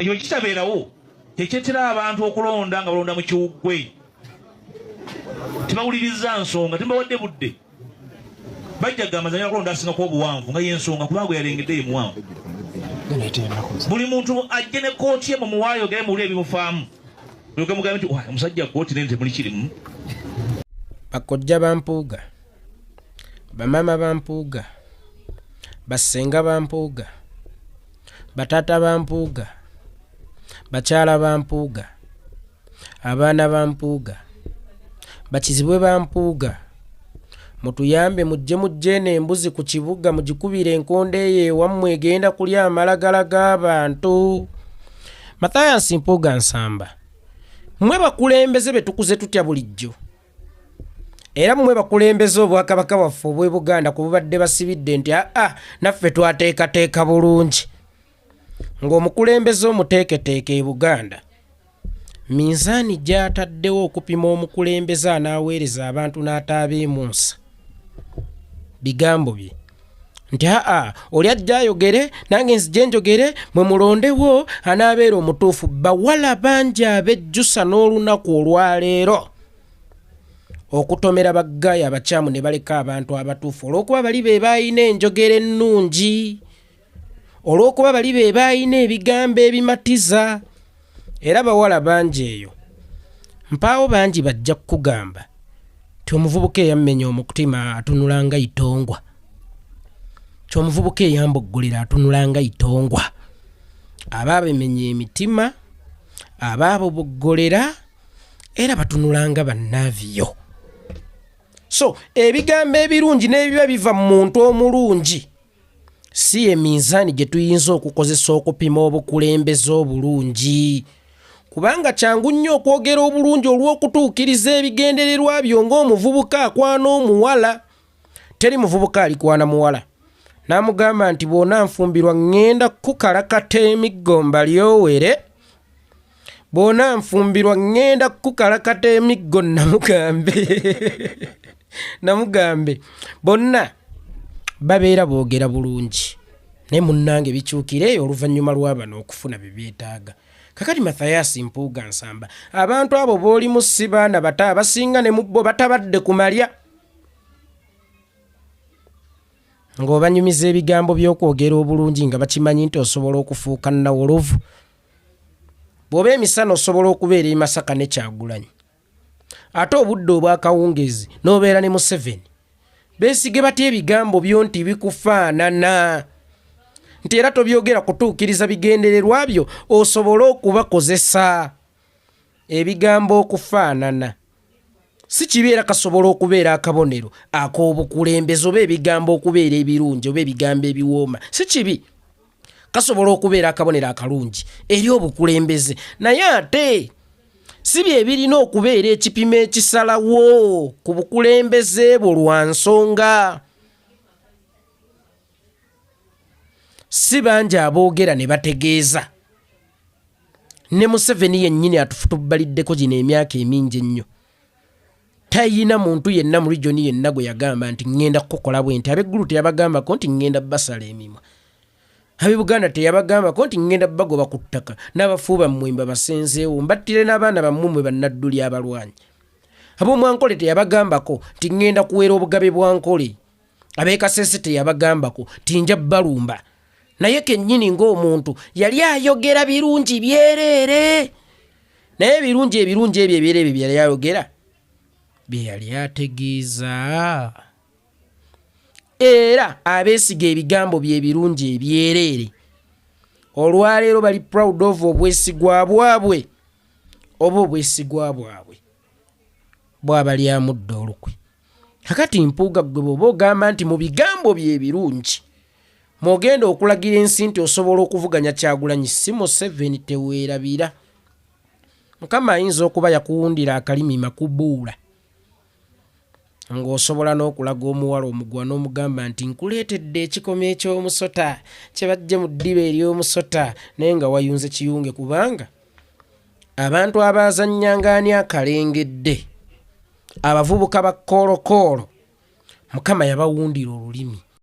ekyo kitabeerawo tekyetera abantu okulonda nga balonda mu kiwuggwe tebawuliriza nsonga tembawadde budde bajja gamba zanya kulonda asingako obuwanvu nga yensonga kubanga yalengedde ye muwanvu buli muntu ajje ne kooti ye mumuwaayo gere muwulire ebimufaamu mugambe nti omusajja kooti nente muli kirimu. Bakojja ba Mpuuga, bamama ba Mpuuga, basenga ba Mpuuga, batata ba Mpuuga, bakyala ba Mpuuga, abaana ba Mpuuga, bakizibwe ba Mpuuga, mutuyambe mujje n'embuzi ku kibuga mugikubire enkonde ye wammwe egenda kulya amalagala g'abantu. Mathias Mpuuga Nsamba, mmwe bakulembeze betukuze tutya bulijjo. Era mmwe bakulembeze obwakabaka waffe obw'e Buganda ku bubadde basibidde nti naffe twateekateeka bulungi. Ng'omukulembeze omuteeketeeke e Buganda minzaani gy'ataddewo okupima omukulembeze anaaweereza abantu n'ataabeemunsa. Bigambo bye nti oli ajja ayogere nange nzije njogere mwe mulondewo anaabeera omutuufu. Bawala bangi abejjusa n'olunaku olwaleero okutomera baggaaya abakyamu ne baleka abantu abatuufu olw'okuba bali be baayina enjogera ennungi, olw'okuba bali be baayina ebigambo ebimatiza. Era bawala bangi eyo mpaawo bangi bajja kukugamba ti omuvubuka eyammenya omutima atunula nga itongwa, ti omuvubuka eyamboggolera atunula nga itongwa. Abaabemenya emitima, abaaboboggolera era batunula nga bannaaviyo. So ebigambo ebirungi n'ebiba biva mu muntu omulungi si eminzaani gye tuyinza okukozesa okupima obukulembeze obulungi, kubanga kyangu nnyo okwogera obulungi olw'okutuukiriza ebigendererwa byo ng'omuvubuka akwana omuwala. Teri muvubuka alikwana muwala n'amugamba nti bw'ona nfumbirwa ŋŋenda kukalakata emiggo mbalyowere, bw'ona nfumbirwa ŋŋenda kukalakata emiggo namugambe bonna babeera boogera bulungi naye munnange bikyukireyo oluvannyuma lw'abano okufuna bye byetaaga. Kakati Mathias Mpuuga Nsamba, abantu abo b'olimu si baana bato abasinga ne mubbo batabadde ku malya. Ng'obanyumiza ebigambo by'okwogera obulungi nga bakimanyi nti osobola okufuuka nawolovu. Bw'oba emisana osobola okubeera e Masaka ne Kyagulanyi, ate obudde obw'akawungeezi n'obeera ne Museveni. Beesige batya ebigambo byo nti bikufaanana, nti era tobyogera kutuukiriza bigendererwa byo osobole okubakozesa. Ebigambo okufaanana si kibeera kasobola okubeera akabonero ak'obukulembeze oba ebigambo okubeera ebirungi oba ebigambo ebiwooma, si kibi. Kasobola okubeera akabonero akalungi eri obukulembeze, naye ate si bye birina okubeera ekipimo ekisalawo ku bukulembeze bwo lwa nsonga. Si bangi aboogera ne bategeeza. Ne Museveni yennyini atufutubaliddeko gino emyaka emingi ennyo. Tayina muntu yenna mu regioni yenna gwe yagamba nti ŋŋenda kukola bwe nti. Ab'eggulu teyabagambako nti ŋŋenda basala emimwa. Ab'e Buganda teyabagambako nti ŋŋenda bagoba ku ttaka. N'abafuuba mmwemba basenzeewo mbattire n'abaana bammwe mwe bannadduli abalwanyi. Ab'Omwankole teyabagambako nti ŋŋenda kuweera obugabe bwa Nkole. Ab'e Kasese teyabagambako nti nja balumba. Naye kennyini ng'omuntu yali ayogera birungi byereere. Naye ebirungi ebyo ebyereere bye yali ayogera bye yali ategeeza. Era abeesiga ebigambo bye birungi ebyereere olwaleero bali proud of obwesigwa bwabwe oba obwesigwa bwabwe bw'abalyamudde olukwe. Kakati Mpuuga gwe bw'oba ogamba nti mu bigambo bye birungi mwogenda okulagira ensi nti osobola okuvuganya Kyagulanyi, si Museveni teweerabira. Mukama ayinza okuba yakuwundira akalimi makubuula ng'osobola n'okulaga omuwala omugwa n'omugamba nti nkuleetedde ekikomo eky'omusota kye bajje mu ddiba ery'omusota naye nga wayunze kiyunge, kubanga abantu abazannyanga ani akalengedde, abavubuka ba koolokoolo, Mukama yabawundira olulimi.